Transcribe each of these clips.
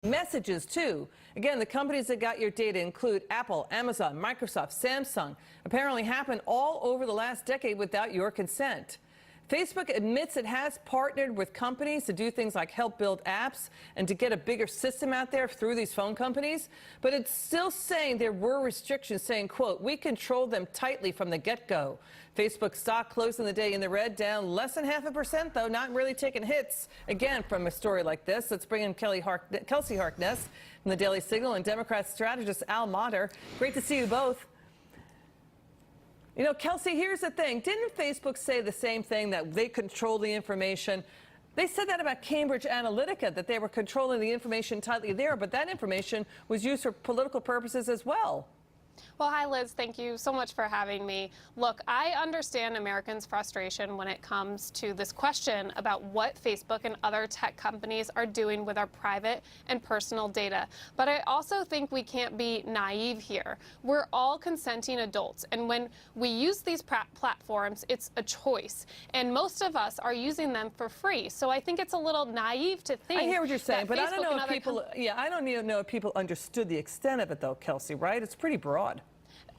Messages, too. Again, the companies that got your data include Apple, Amazon, Microsoft, Samsung. Apparently happened all over the last decade without your consent. Facebook admits it has partnered with companies to do things like help build apps and to get a bigger system out there through these phone companies. But it's still saying there were restrictions saying, quote, we controlled them tightly from the get-go. Facebook stock closing the day in the red, down less than 0.5%, though, not really taking hits. Again, from a story like this, let's bring in Kelsey Harkness from the Daily Signal and Democrat strategist Al Mater. Great to see you both. You know, Kelsey, here's the thing. Didn't Facebook say the same thing, that they control the information? They said that about Cambridge Analytica, that they were controlling the information tightly there, but that information was used for political purposes as well. Well, hi, Liz. Thank you so much for having me. Look, I understand Americans' frustration when it comes to this question about what Facebook and other tech companies are doing with our private and personal data. But I also think we can't be naive here. We're all consenting adults, and when we use these platforms, it's a choice. And most of us are using them for free. So I think it's a little naive to think. I hear what you're saying, but I don't know if people, I don't even know if people understood the extent of it, though, Kelsey, right? It's pretty broad.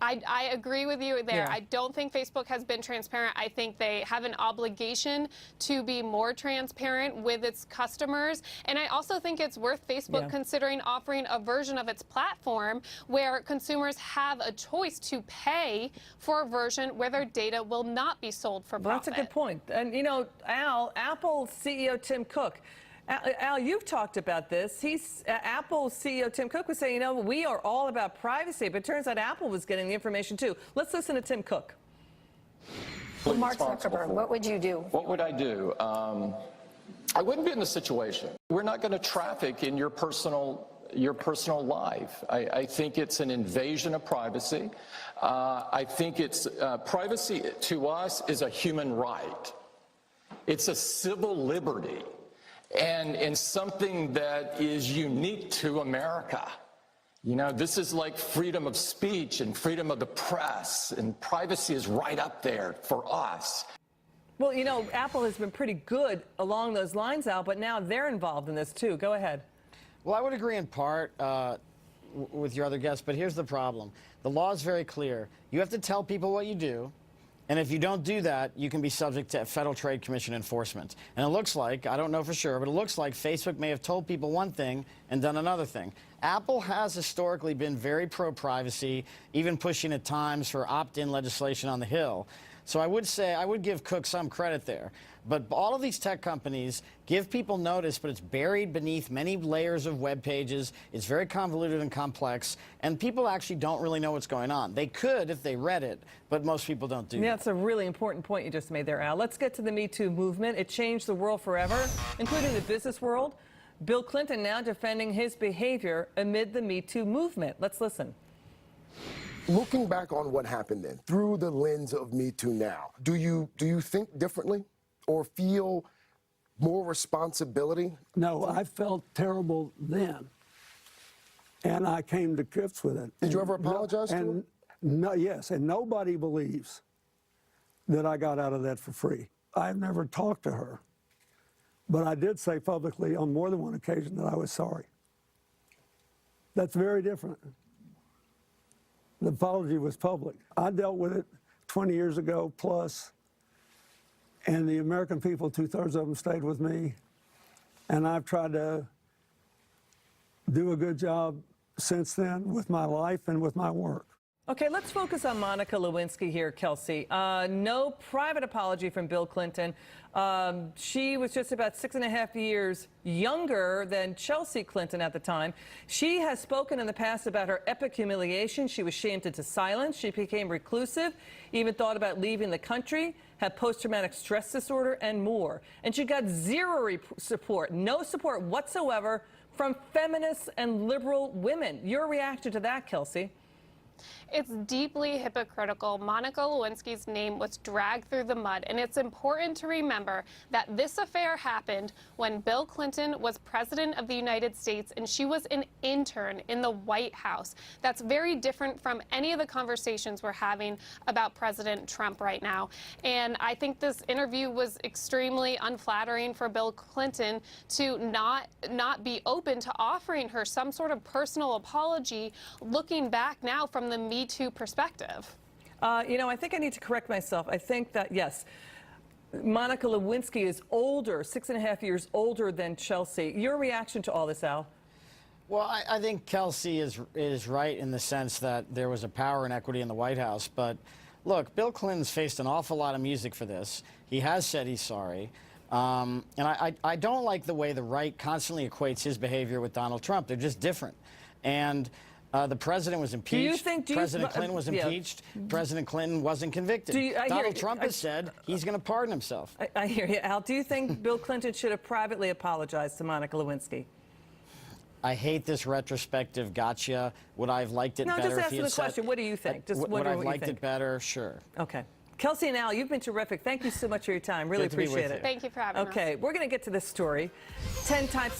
I agree with you there. Yeah. I don't think Facebook has been transparent. I think they have an obligation to be more transparent with its customers. And I also think it's worth Facebook considering offering a version of its platform where consumers have a choice to pay for a version where their data will not be sold for profit. That's a good point. And, you know, Al, Apple CEO Tim Cook, Al, you've talked about this. Apple CEO Tim Cook was saying, you know, we are all about privacy, but it turns out Apple was getting the information too. Let's listen to Tim Cook. Well, Mark Zuckerberg, what would you do? What would I do? I wouldn't be in the situation. We're not going to traffic in your personal life. I think it's an invasion of privacy. I think it's privacy to us is a human right. It's a civil liberty. And something that is unique to America. You know, this is like freedom of speech and freedom of the press, and privacy is right up there for us. Well, you know, Apple has been pretty good along those lines, Al, but now they're involved in this too. Go ahead. Well, I would agree in part with your other guests, but here's the problem. The law is very clear. You have to tell people what you do. And if you don't do that, you can be subject to Federal Trade Commission enforcement. And it looks like, I don't know for sure, but it looks like Facebook may have told people one thing and done another thing. Apple has historically been very pro-privacy, even pushing at times for opt-in legislation on the Hill. So I would say, I would give Cook some credit there. But all of these tech companies give people notice, but it's buried beneath many layers of web pages. It's very convoluted and complex, and people actually don't really know what's going on. They could if they read it, but most people don't do that. That's a really important point you just made there, Al. Let's get to the Metoo movement. It changed the world forever, including the business world. Bill Clinton now defending his behavior amid the Metoo movement. Let's listen. Looking back on what happened then, through the lens of Metoo now, do you think differently or feel more responsibility? No, I felt terrible then, and I came to grips with it. Did you ever apologize to him? No, yes, and nobody believes that I got out of that for free. I've never talked to her, but I did say publicly on more than one occasion that I was sorry. That's very different. The apology was public. I dealt with it 20 years ago plus, and the American people, 2/3 of them stayed with me, and I've tried to do a good job since then with my life and with my work. Okay, let's focus on Monica Lewinsky here, Kelsey. No private apology from Bill Clinton. She was just about 6.5 years younger than Chelsea Clinton at the time. She has spoken in the past about her epic humiliation. She was shamed into silence. She became reclusive, even thought about leaving the country, had post-traumatic stress disorder, and more. And she got zero support, no support whatsoever from feminists and liberal women. Your reaction to that, Kelsey? It's deeply hypocritical. Monica Lewinsky's name was dragged through the mud, and it's important to remember that this affair happened when Bill Clinton was president of the United States and she was an intern in the White House. That's very different from any of the conversations we're having about President Trump right now. And I think this interview was extremely unflattering for Bill Clinton to not be open to offering her some sort of personal apology, looking back now from the Me Too perspective. You know, I think I need to correct myself. I think that, yes, Monica Lewinsky is older, 6.5 years older than Chelsea. Your reaction to all this, Al? Well, I think Kelsey is right in the sense that there was a power inequity in the White House. But look, Bill Clinton's faced an awful lot of music for this. He has said he's sorry. And I don't like the way the right constantly equates his behavior with Donald Trump. They're just different. And the president was impeached. President Clinton was impeached. President Clinton wasn't convicted. Donald Trump has said he's going to pardon himself. I hear you, Al. Do you think Bill Clinton should have privately apologized to Monica Lewinsky? I hate this retrospective gotcha. Would I have liked it better just if asking he had the question. What do you think? Just would I have liked it better? Sure. Okay. Kelsey and Al, you've been terrific. Thank you so much for your time. Really Good to be with appreciate you. it. Thank you for having us. Okay, we're going to get to this story. 10 types of